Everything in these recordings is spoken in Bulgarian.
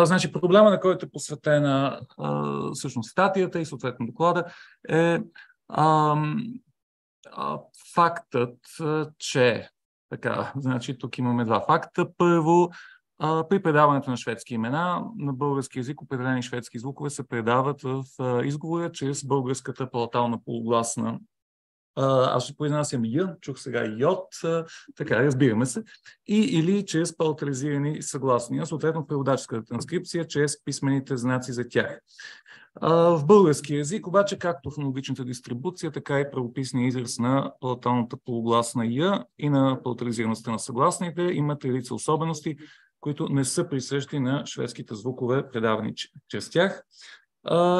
Значи, проблема, на който е посветена всъщност статията и съответно доклада е фактът, че така, значи тук имаме два факта. Първо, при предаването на шведски имена на български език определени шведски звукове се предават в изговора чрез българската палатална полугласна. Аз ще произнасям Й, чух сега Йод, така, разбираме се, или чрез палатализирани съгласния, съответно преводаческата транскрипция, чрез писмените знаци за тях. В български език, обаче, както в фонологичната дистрибуция, така и правописния израз на палаталната полугласна Й и на палатализираността на съгласните имат редица особености, които не са присъщи на шведските звукове, предавани чрез тях.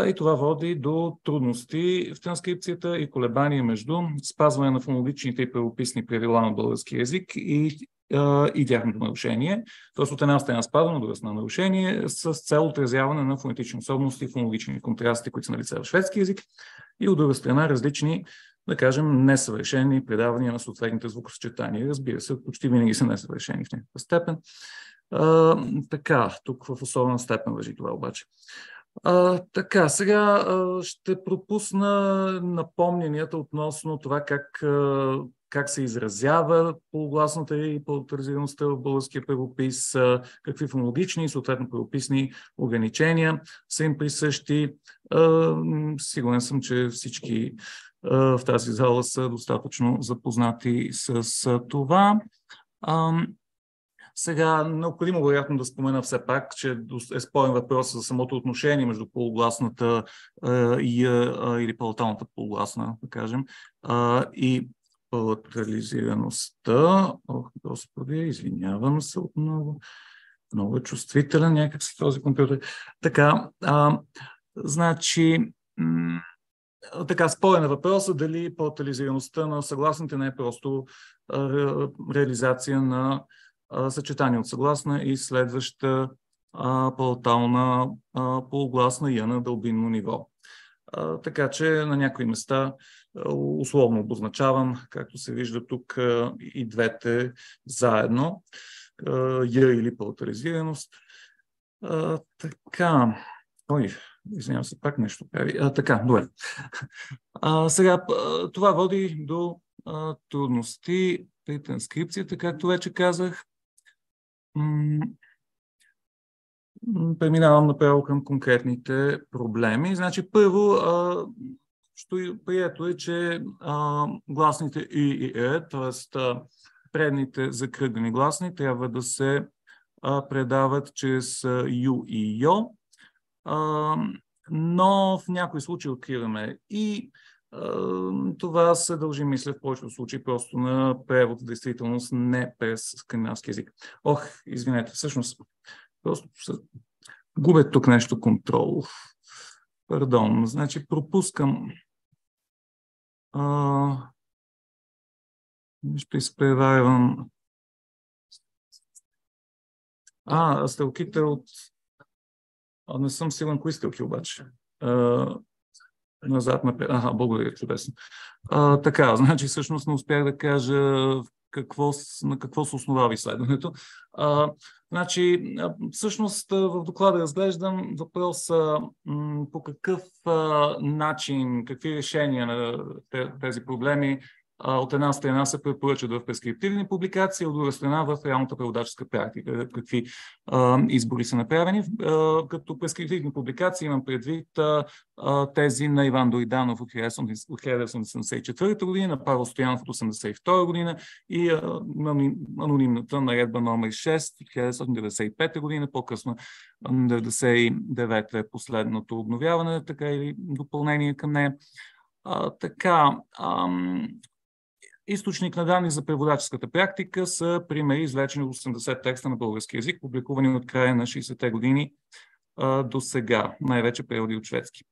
И това води до трудности в транскрипцията и колебания между спазване на фонологичните и правописни правила на български език и тяхното нарушение. Тоест от една страна спазване, от друга страна нарушение, с цел отразяване на фонетични особености и фонологични контрасти, които са налице в шведски език, и от друга страна различни, да кажем, несъвършени предавания на съответните звукосъчетания. Разбира се, почти винаги са несъвършени в някаква степен. Така, тук в особена степен важи това обаче. Така, сега ще пропусна напомненията относно това как се изразява полугласната и палатализираността в българския правопис, какви фонологични и съответно правописни ограничения са им присъщи. Сигурен съм, че всички в тази зала са достатъчно запознати с това. Сега, необходимо вероятно да спомена все пак, че е спорен въпрос за самото отношение между полугласната или палаталната полугласна, да кажем, и палатализираността. Господи, извинявам се отново. Много е чувствителен някакси този компютър. Така, значи... Така, спорен е въпросът дали палатализираността на съгласните не е просто реализация на съчетание от съгласна и следваща палатална полугласна Й на дълбинно ниво. Така че на някои места условно обозначавам, както се вижда тук, и двете заедно, Й или палатализираност. Така, извинявам се, пак нещо прави. Така, добре. Сега, това води до трудности при транскрипцията, както вече казах. Преминавам направо към конкретните проблеми. Значи, първо, прието е, че гласните И и Е, т.е. предните закръглени гласни, трябва да се предават чрез Ю и Йо, но в някои случаи откриваме и това се дължи, мисля, в повечето случаи просто на превод в действителност, не през скандинавски език. Извинете, всъщност, просто губя тук нещо контрол. Пардон, значи пропускам. Ще изпреварвам. Стрелките от... Не съм сигурен кои стрелки обаче. Назад напред. Благодаря, чудесно. Така, значи всъщност не успях да кажа на какво се основава изследването. Значи, всъщност в доклада разглеждам въпроса по какъв начин, какви решения на тези проблеми от една страна се препоръчат в прескриптивни публикации, от друга страна в реалната преводаческа практика. Какви избори са направени. Като прескриптивни публикации имам предвид тези на Иван Дойданов от 1984 година, на Павел Стоянов от 1982 година и анонимната наредба номер 6 от 1995 година, по-късно 1999 е последното обновяване, така или допълнение към нея. Източник на данни за преводаческата практика са примери, извлечени от 80 текста на български език, публикувани от края на 60-те години до сега, най-вече преводи от шведски.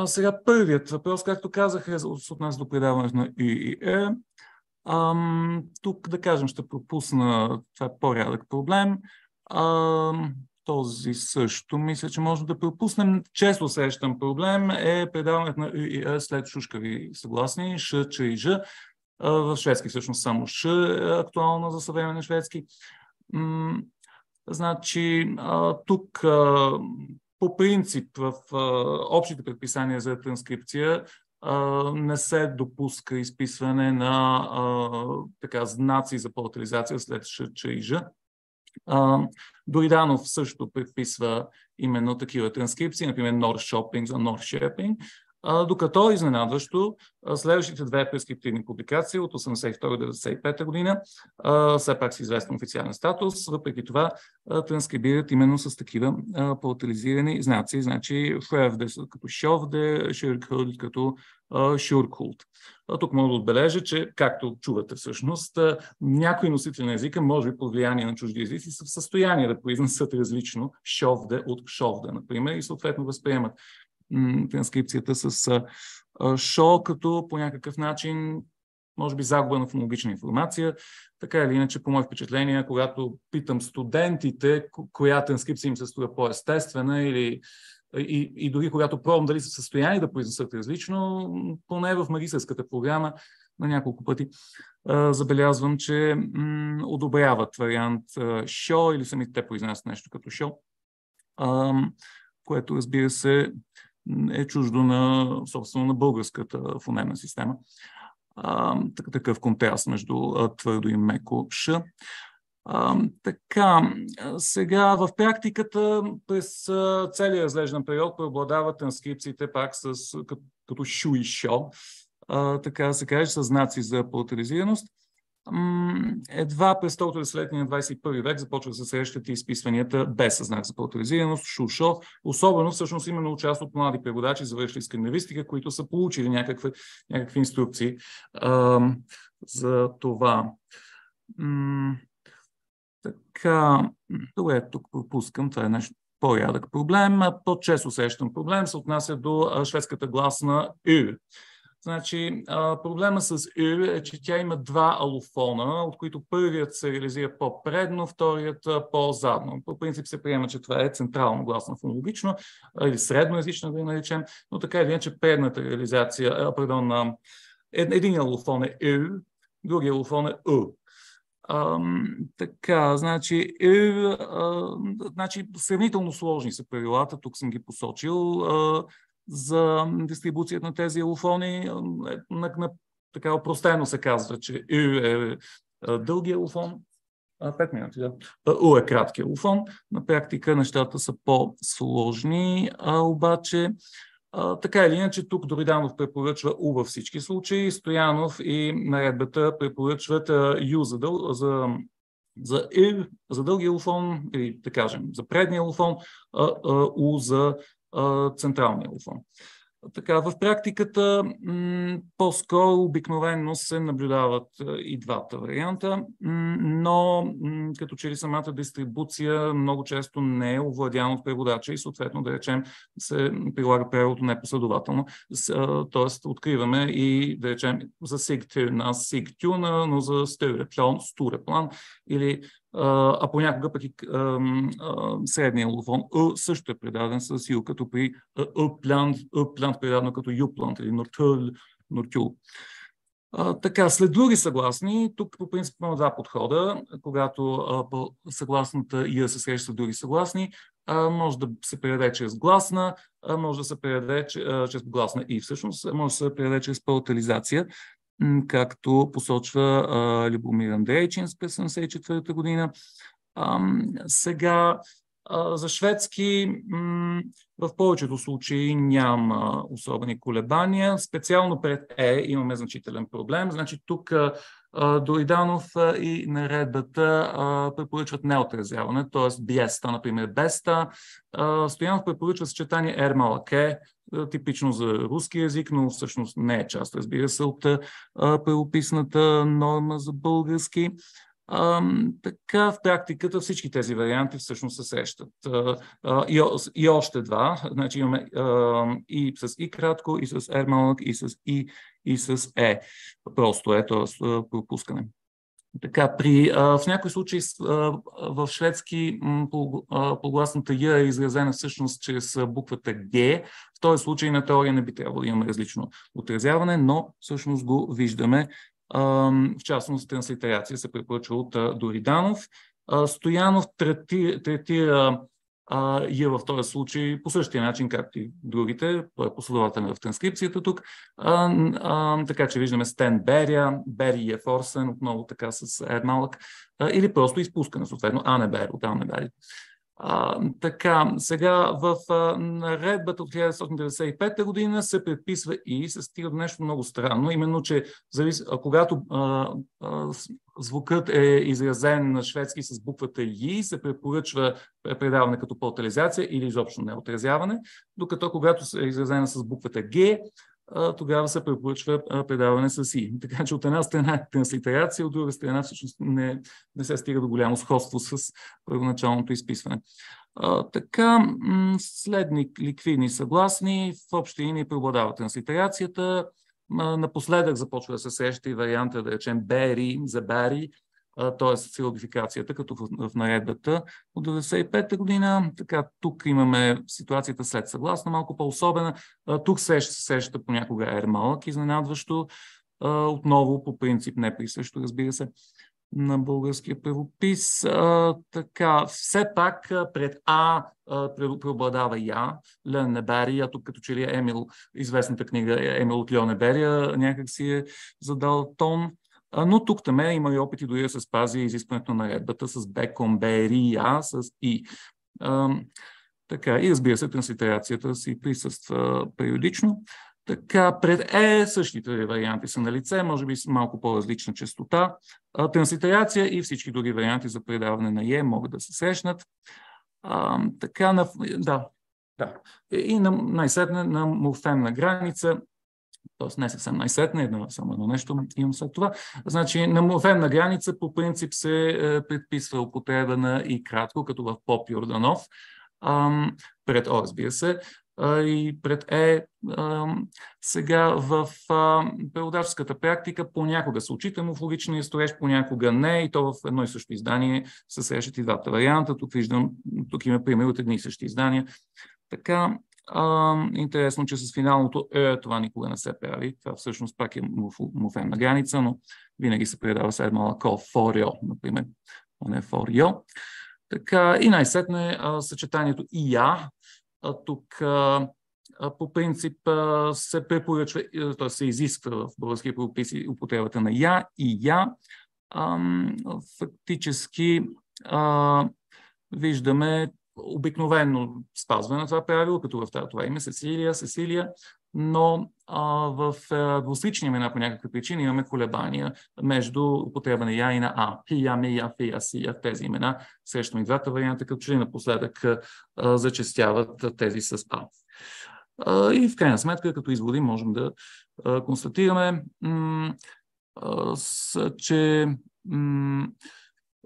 Сега първият въпрос, както казах, е от нас до предаването на ИИЕ. Тук, да кажем, ще пропусна, това е по-рядък проблем. Този също мисля, че може да пропуснем. Често срещан проблем е предаването на ИИЕ след шушкави съгласни, Ш, Ч и Ж. В шведски всъщност само Ш е актуална за съвременен шведски. Значи, тук по принцип в общите предписания за транскрипция не се допуска изписване на знаци за паутализация след ш, ч и ж. Дориданов също предписва именно такива транскрипции, например Norrköping за Norrköping, докато изненадващо следващите две прескриптивни публикации от 82-95 година все пак с известен официален статус, въпреки това транскрибират именно с такива паутализирани знаци, значи Фревде като Шовде, Ширкхулд като Шуркхулд. Тук мога да отбележа, че, както чувате всъщност, някои носители на езика, може би под влияние на чужди езици, са в състояние да произнесат различно Шовде от Шовде, например, и съответно възприемат транскрипцията с шо, като по някакъв начин, може би загуба на фонологична информация. Така или иначе, по мое впечатление, когато питам студентите, коя транскрипция им се струва по-естествена и дори когато пробвам дали са в състояние да произнесат различно, поне в магистърската програма на няколко пъти забелязвам, че одобряват вариант шо или самите те произнасят нещо като шо, което, разбира се, е чуждо собствено на българската фонемна система. Такъв контраст между твърдо и меко ш. Така, сега в практиката през целия разглеждан период преобладават транскрипциите пак като шу и шо, така да се каже, с знаци за паутализираност. Едва през второто десетилетие на 21 век започва да се срещат и изписванията без знак за паутализираност, шушо, особено всъщност именно част от млади преводачи, завършили скандинавистика, които са получили някакви инструкции за това. Така, добре, тук пропускам, това е нещо по-рядък проблем. По-често срещан проблем се отнася до шведската гласна Ю. Значи, проблема с Ю е, че тя има два алофона, от които първият се реализира по-предно, вторият по-задно. По принцип се приема, че това е централно гласно фонологично или средноязично, да я наречем, но така или иначе предната реализация, един алофон е Ю, другия алофон е У. Така, значи, сравнително сложни са правилата, тук съм ги посочил, за дистрибуцията на тези алофони. Така опростено се казва, че Ю е дълги алофон, 5 минути, да. У е кратки алофон. На практика нещата са по-сложни, обаче така или иначе тук Дориданов препоръчва У във всички случаи, Стоянов и наредбата препоръчват Ю за Ю, за дълги алофон, или да кажем за предния алофон, У за централния алофон. Така, в практиката по-скоро обикновено се наблюдават и двата варианта, но като че ли самата дистрибуция много често не е овладяна от преводача и съответно, да речем, се прилага преводото непоследователно. Тоест, откриваме и, да речем, за Sigtuna, Sigtuna, но за Stureplан или понякога пък и средния алофон също е предаден с Ю, като при Uppland предадено като Юпланд или Нортюл. Така, след други съгласни, тук по принцип има два подхода, когато съгласната Ия се среща с други съгласни, може да се предаде чрез гласна, може да се предаде чрез гласна И всъщност, може да се предаде чрез паутализация, както посочва Любомир Андрейчин през 1974 година. Сега за шведски в повечето случаи няма особени колебания. Специално пред имаме значителен проблем. Значи тук Дориданов и наредбата препоръчват неотразяване, т.е. биеста, например беста. Стоянов препоръчва съчетание ермалаке, типично за руски език, но всъщност не е част, разбира се, от правописната норма за български. Така в практиката всички тези варианти всъщност се срещат. И още два, значи имаме и с И кратко, и с ермалък, и с И, и с Е. Просто е, т.е. пропускане. Така, в някои случаи в шведски полугласната Й е изразена всъщност чрез буквата Г. В този случай на теория не би трябвало да имаме различно отразяване, но всъщност го виждаме. В частност, транслитерация се препоръчва от Дориданов. Стоянов третира я в този случай по същия начин, както и другите. Той е последователен в транскрипцията тук. Така че виждаме Стен Берия, Бери е Форсен, отново така с Ед малък, или просто изпускане, съответно, Анебер, от Анебери. Така, сега в наредбата от 1995 година се предписва и се стига до нещо много странно, именно, че когато звукът е изразен на шведски с буквата Й, се препоръчва предаване като портализация или изобщо неотразяване, докато когато е изразена с буквата Г, тогава се препоръчва предаване с И. Така че от една страна е транслитерация, от друга страна всъщност не се стига до голямо сходство с първоначалното изписване. Така, следни ликвидни съгласни, в общи линии преобладава транслитерацията. Напоследък започва да се среща и варианта, да речем, Бери за Бари, т.е. силогификацията, като в наредбата от 1995 година. Така, тук имаме ситуацията след съгласна, малко по-особена. Тук се среща понякога Р малък, изненадващо. Отново, по принцип, не присъщо, разбира се, на българския правопис. Така, все пак пред А преобладава Я, Лен Небери, а тук като че ли Емил, известната книга Емил от Льон Неберия, някак си е задал тон. Но тук там има и опити дори да се спази изискването на наредбата с Бекон, Берия, с И. Така, и разбира се, транслитерацията си присъства периодично. Така, пред Е същите варианти са на лице, може би с малко по-различна честота. Транслитерация и всички други варианти за предаване на Е могат да се срещнат. Така, да. И най-сетне на морфемна граница, т.е. не съвсем най-сетне, само едно нещо имам след това. Значи, на морфемна граница по принцип се предписва употреба на И кратко, като в Поп Йорданов. Пред О, разбира се, и пред Е. Сега в преводаческата практика понякога се отчита морфологичния строеж, понякога не, и то в едно и също издание се срещат и двата варианта. Тук има пример от едни и същи издания. Така, интересно, че с финалното това никога не се прави. Това всъщност пак е морфемна граница, но винаги се предава с едно форио, например, а не форио. Така, и най-сетне съчетанието ИЯ. Тук по принцип се препоръчва, т.е. се изисква в българския правопис употребата на Я и Я. Фактически виждаме обикновено спазване на това правило, като в това име Сесилия, но в двуслични имена по някакви причини имаме колебания между употреба на Я и на А. Хия, Мия, Фия, Сия, тези имена срещу и двата варианта, като че ли напоследък зачестяват тези с А. И в крайна сметка, като изводи, можем да констатираме, че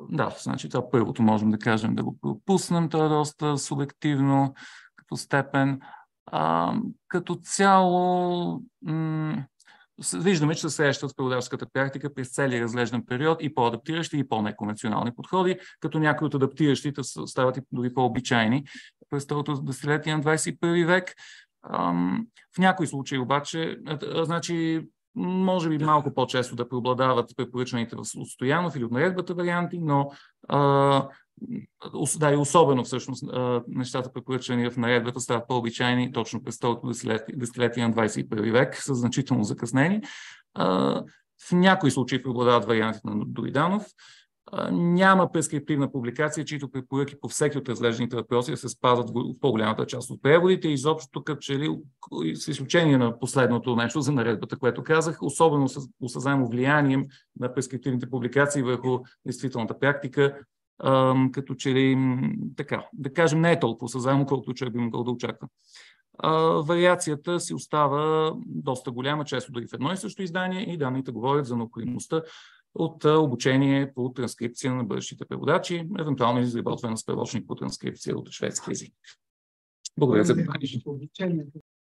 да, значи това първото можем да кажем да го пропуснем, това е доста субективно като степен. Като цяло виждаме, че се срещат в преводаческата практика през целия разглеждан период и по-адаптиращи и по-неконвенционални подходи, като някои от адаптиращите стават и дори по-обичайни през второто десетилетие на 21 век. В някои случаи обаче, значи, може би малко по-често да преобладават препоръчаните от Стоянов или от наредбата варианти, но да, и особено всъщност нещата препоръчани в наредбата стават по-обичайни точно през второто десетилетие на 21 век, с значително закъснени. В някои случаи преобладават вариантите на Дориданов. Няма прескриптивна публикация, чието препоръки по всеки от разглежданите въпроси да се спазват в по-голямата част от преводите. Изобщо тук, че ли, с изключение на последното нещо за наредбата, което казах, особено с осъзнаемо влияние на прескриптивните публикации върху действителната практика, като че ли така, да кажем, не е толкова осъзнаемо, колкото човек би могъл да очаква. Вариацията си остава доста голяма, често дори в едно и също издание, и данните говорят за необходимостта от обучение по транскрипция на бъдещите преводачи, евентуално изработване на справочник по транскрипция от шведски език. Благодаря за вниманието.